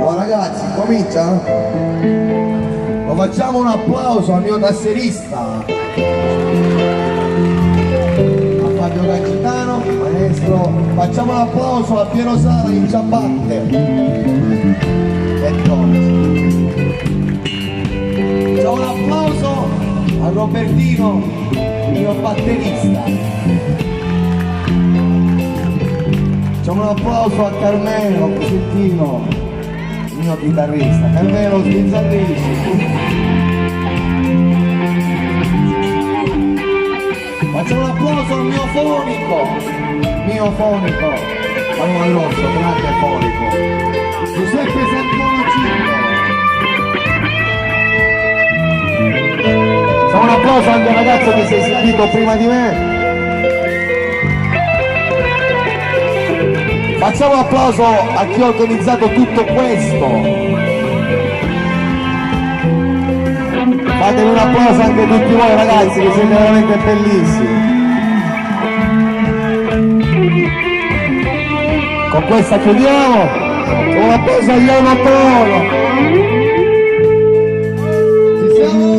Oh ragazzi, comincia? Lo facciamo un applauso al mio tasserista, a Fabio Cagitano, maestro. Facciamo un applauso a Piero Sala in ciabatte. Facciamo un applauso a Robertino, mio batterista. Facciamo un applauso a Carmelo Cosentino, mio chitarrista. Carmelo, sbizzarrisci. Facciamo un applauso al mio fonico, Paloma Grosso, grande fonico, Giuseppe Santoro Cinco. Facciamo un applauso anche al ragazzo che si è sentito prima di me. Facciamo un applauso a chi ha organizzato tutto questo. Fatevi un applauso anche a tutti voi ragazzi che siete veramente bellissimi. Con questa chiudiamo. Un applauso agli Amatori. Ci siamo?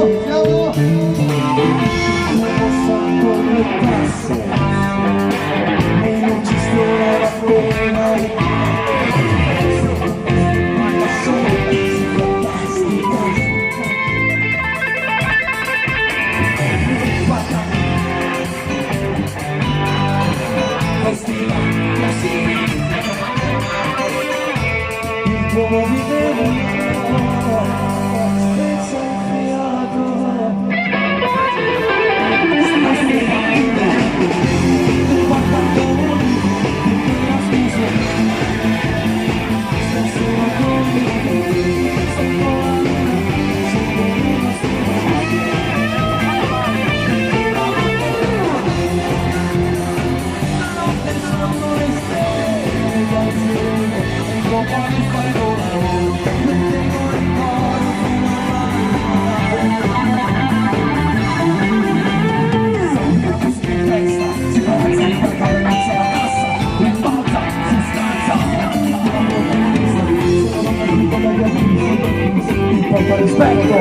Rispetto,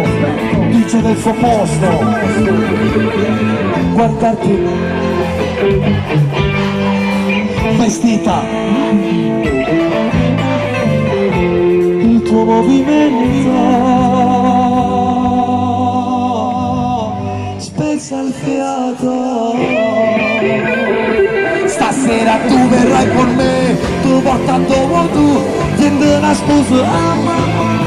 dice del suo posto, guardarti vestita, il tuo movimento spezza il fiato. Stasera tu verrai con me, tu portando vuoi tu, tiende la sposa a mamma.